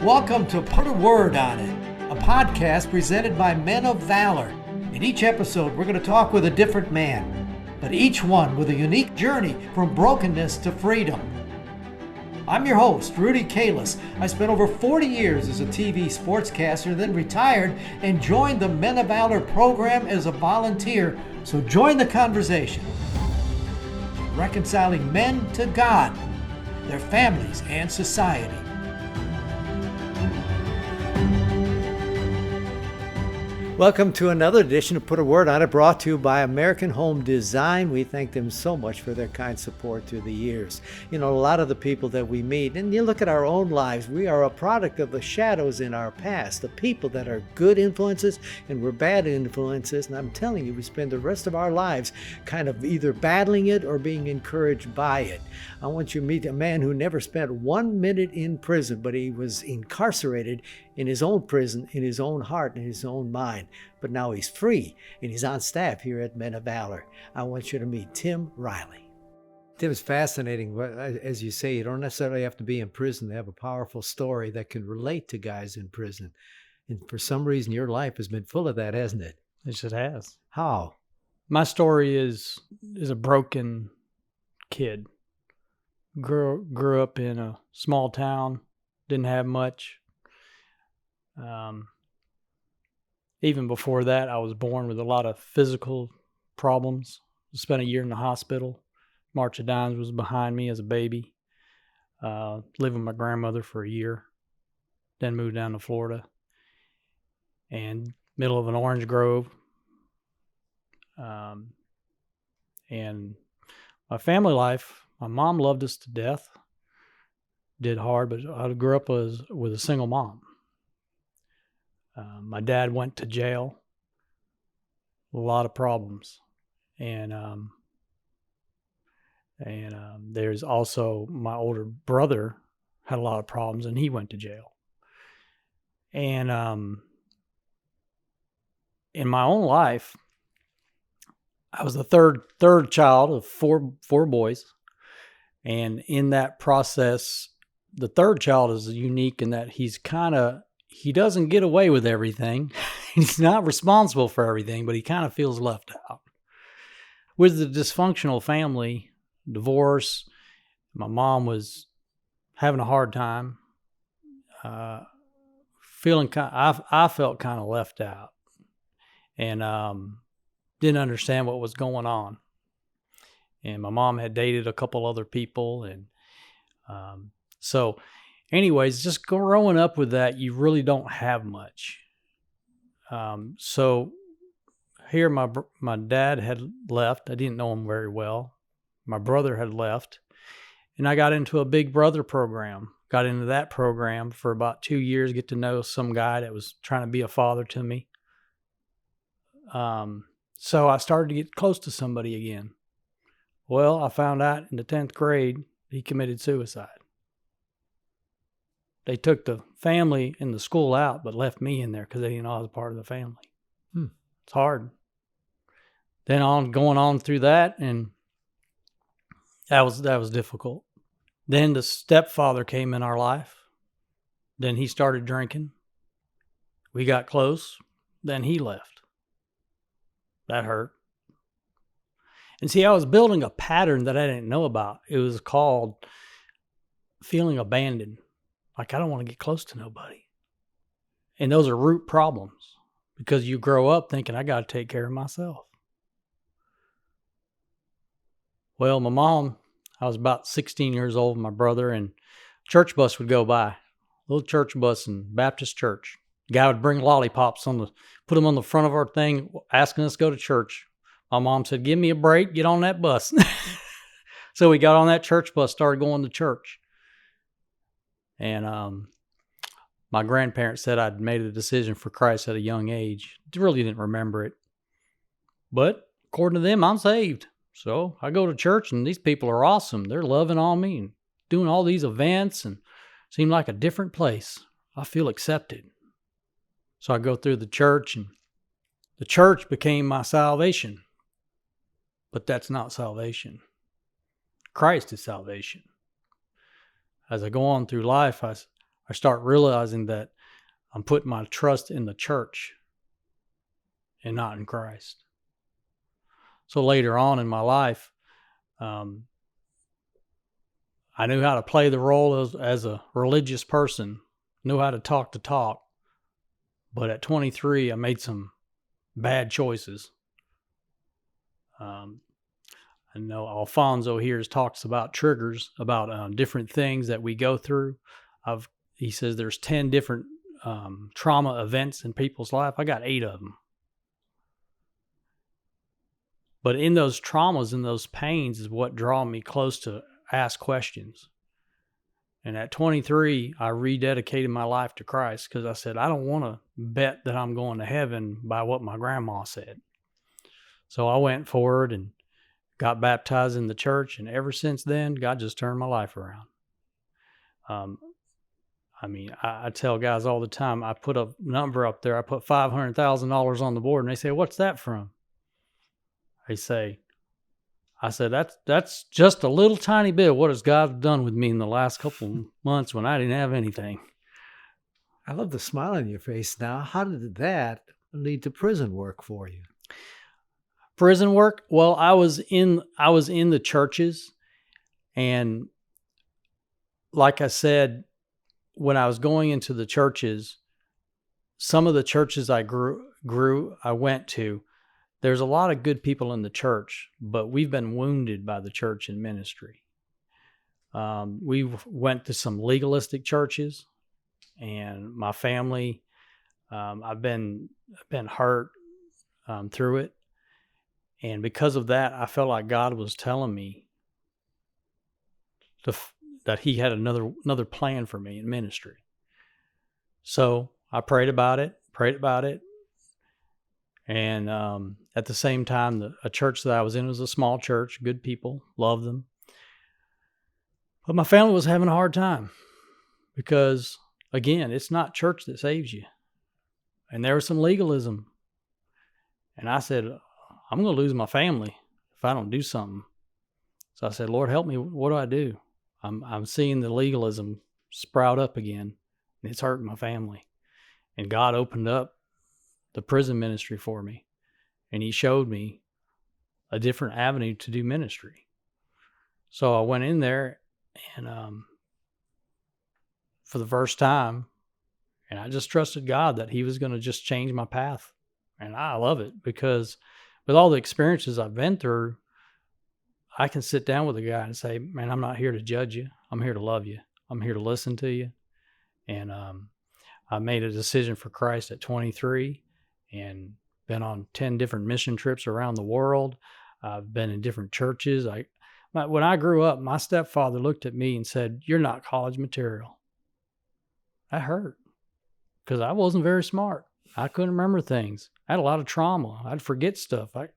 Welcome to Put a Word on It, a podcast presented by Men of Valor. In each episode, we're going to talk with a different man, but each one with a unique journey from brokenness to freedom. I'm your host, Rudy Kalis. I spent over 40 years as a TV sportscaster, then retired and joined the Men of Valor program as a volunteer. So join the conversation. Reconciling men to God, their families, and society. Welcome to another edition of Put a Word on It, brought to you by American Home Design. We thank them so much for their kind support through the years. You know, a lot of the people that we meet, and you look at our own lives, we are a product of the shadows in our past, the people that are good influences and we're bad influences. And I'm telling you, we spend the rest of our lives kind of either battling it or being encouraged by it. I want you to meet a man who never spent 1 minute in prison, but he was incarcerated in his own prison, in his own heart, in his own mind. But now he's free, and he's on staff here at Men of Valor. I want you to meet Tim Riley. Tim, is fascinating. As you say, you don't necessarily have to be in prison to have a powerful story that can relate to guys in prison. And for some reason, your life has been full of that, hasn't it? It just has. How? My story is a broken kid. Grew up in a small town, didn't have much. Even before that, I was born with a lot of physical problems. Spent a year in the hospital. March of Dimes was behind me as a baby. Lived with my grandmother for a year. Then moved down to Florida. And middle of an orange grove. And my family life, my mom loved us to death. Did hard, but I grew up with a single mom. My dad went to jail. A lot of problems. And there's also my older brother had a lot of problems, and he went to jail. And in my own life, I was the third child of four boys. And in that process, the third child is unique in that he doesn't get away with everything. He's not responsible for everything, but he kind of feels left out. With the dysfunctional family, divorce, my mom was having a hard time. I felt kind of left out, and didn't understand what was going on. And my mom had dated a couple other people, and so anyways, just growing up with that, you really don't have much. So here my dad had left. I didn't know him very well. My brother had left. And I got into a Big Brother program. Got into that program for about 2 years, get to know some guy that was trying to be a father to me. So I started to get close to somebody again. Well, I found out in the 10th grade, he committed suicide. They took the family and the school out, but left me in there because they didn't know I was part of the family. It's hard. Then going on through that, and that was difficult. Then the stepfather came in our life. Then he started drinking. We got close. Then he left. That hurt. And see, I was building a pattern that I didn't know about. It was called feeling abandoned. Like, I don't want to get close to nobody. And those are root problems because you grow up thinking, I got to take care of myself. Well, my mom, I was about 16 years old with my brother, and church bus would go by. Little church bus in Baptist church. The guy would bring lollipops put them on the front of our thing, asking us to go to church. My mom said, give me a break, get on that bus. So we got on that church bus, started going to church. And my grandparents said I'd made a decision for Christ at a young age. Really didn't remember it. But according to them, I'm saved. So I go to church, and these people are awesome. They're loving on me and doing all these events, and seem like a different place. I feel accepted. So I go through the church, and the church became my salvation. But that's not salvation. Christ is salvation. As I go on through life, I I start realizing that I'm putting my trust in the church and not in Christ. So later on in my life, I knew how to play the role as a religious person, knew how to talk the talk. But at 23, I made some bad choices. I know Alfonso here talks about triggers, about different things that we go through. He says there's 10 different trauma events in people's life. I got 8 of them. But in those traumas and those pains is what draw me close to ask questions. And at 23, I rededicated my life to Christ because I said, I don't want to bet that I'm going to heaven by what my grandma said. So I went forward and got baptized in the church. And ever since then, God just turned my life around. I tell guys all the time, I put a number up there. I put $500,000 on the board, and they say, what's that from? I said, that's just a little tiny bit. What has God done with me in the last couple months when I didn't have anything? I love the smile on your face now. How did that lead to prison work for you? Prison work? Well, I was in the churches, and like I said, when I was going into the churches, some of the churches I went to, there's a lot of good people in the church, but we've been wounded by the church in ministry. We went to some legalistic churches, and my family, I've been hurt through it. And because of that, I felt like God was telling me that he had another plan for me in ministry. So I prayed about it. And at the same time, a church that I was in was a small church, good people, loved them. But my family was having a hard time because, again, it's not church that saves you. And there was some legalism. And I said, I'm going to lose my family if I don't do something. So I said, Lord, help me. What do I do? I'm seeing the legalism sprout up again, and it's hurting my family. And God opened up the prison ministry for me, and he showed me a different avenue to do ministry. So I went in there and for the first time, and I just trusted God that he was going to just change my path. And I love it because with all the experiences I've been through, I can sit down with a guy and say, man, I'm not here to judge you. I'm here to love you. I'm here to listen to you. And I made a decision for Christ at 23 and been on 10 different mission trips around the world. I've been in different churches. When I grew up, my stepfather looked at me and said, you're not college material. That hurt because I wasn't very smart. I couldn't remember things. I had a lot of trauma. I'd forget stuff. I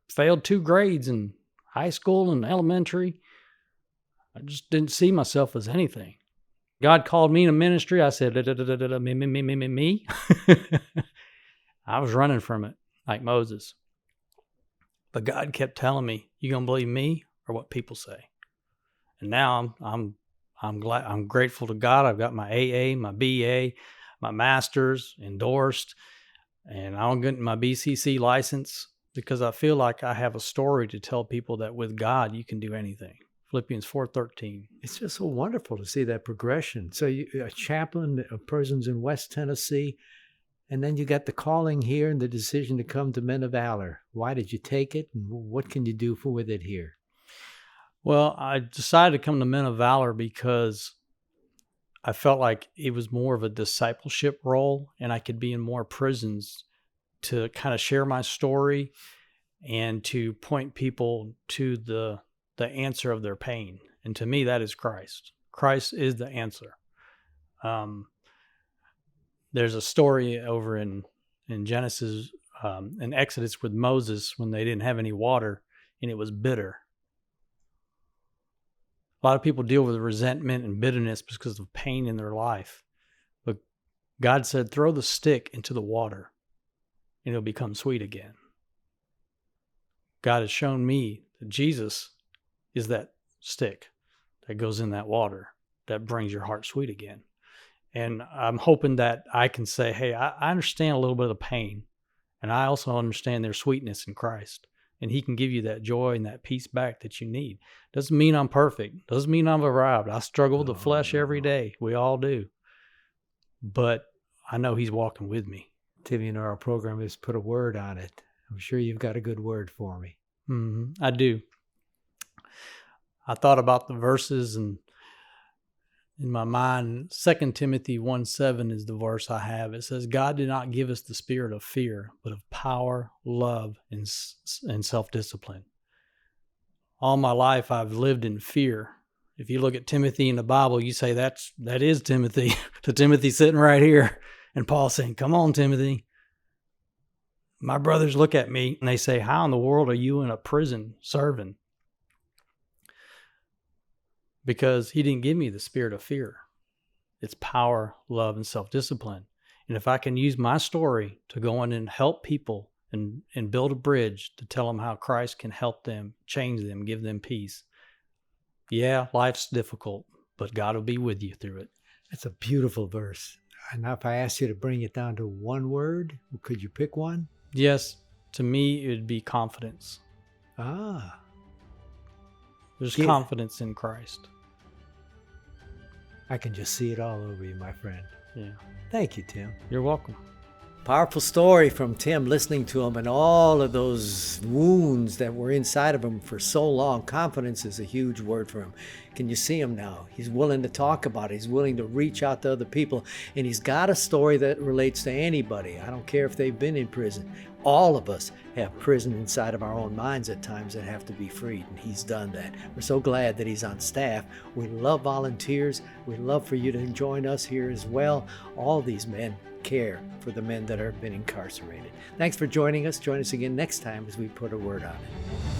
failed 2 grades in high school and elementary. I just didn't see myself as anything. God called me in a ministry. I said, me. I was running from it like Moses. But God kept telling me, you going to believe me or what people say? And now I'm glad, I'm grateful to God. I've got my AA, my BA, my master's endorsed, and I'm getting my BCC license because I feel like I have a story to tell people that with God, you can do anything. Philippians 4:13. It's just so wonderful to see that progression. So you're a chaplain of prisons in West Tennessee, and then you got the calling here and the decision to come to Men of Valor. Why did you take it, and what can you do with it here? Well, I decided to come to Men of Valor because I felt like it was more of a discipleship role, and I could be in more prisons to kind of share my story and to point people to the answer of their pain. And to me, that is Christ. Christ is the answer. There's a story over in Genesis, in Exodus with Moses when they didn't have any water and it was bitter. A lot of people deal with resentment and bitterness because of pain in their life. But God said, throw the stick into the water and it'll become sweet again. God has shown me that Jesus is that stick that goes in that water. that brings your heart sweet again. And I'm hoping that I can say, hey, I understand a little bit of the pain, and I also understand their sweetness in Christ. And he can give you that joy and that peace back that you need. Doesn't mean I'm perfect. Doesn't mean I've arrived. I struggle with the flesh every day. We all do. But I know he's walking with me. Tim, our program is Put a Word on It. I'm sure you've got a good word for me. I do. I thought about the verses, and in my mind, 2 Timothy 1:7 is the verse I have. It says, God did not give us the spirit of fear, but of power, love, and self-discipline. All my life, I've lived in fear. If you look at Timothy in the Bible, you say that is Timothy, to Timothy sitting right here. And Paul saying, come on, Timothy. My brothers look at me and they say, how in the world are you in a prison serving? Because he didn't give me the spirit of fear. It's power, love, and self-discipline. And if I can use my story to go in and help people and build a bridge to tell them how Christ can help them, change them, give them peace. Yeah, life's difficult, but God will be with you through it. That's a beautiful verse. And now if I asked you to bring it down to one word, could you pick one? Yes, to me, it would be confidence. Ah. There's confidence in Christ. I can just see it all over you, my friend. Yeah. Thank you, Tim. You're welcome. Powerful story from Tim, listening to him and all of those wounds that were inside of him for so long. Confidence is a huge word for him. Can you see him now? He's willing to talk about it. He's willing to reach out to other people. And he's got a story that relates to anybody. I don't care if they've been in prison. All of us have prison inside of our own minds at times that have to be freed, and he's done that. We're so glad that he's on staff. We love volunteers. We'd love for you to join us here as well. All these men care for the men that have been incarcerated. Thanks for joining us. Join us again next time as we put a word on it.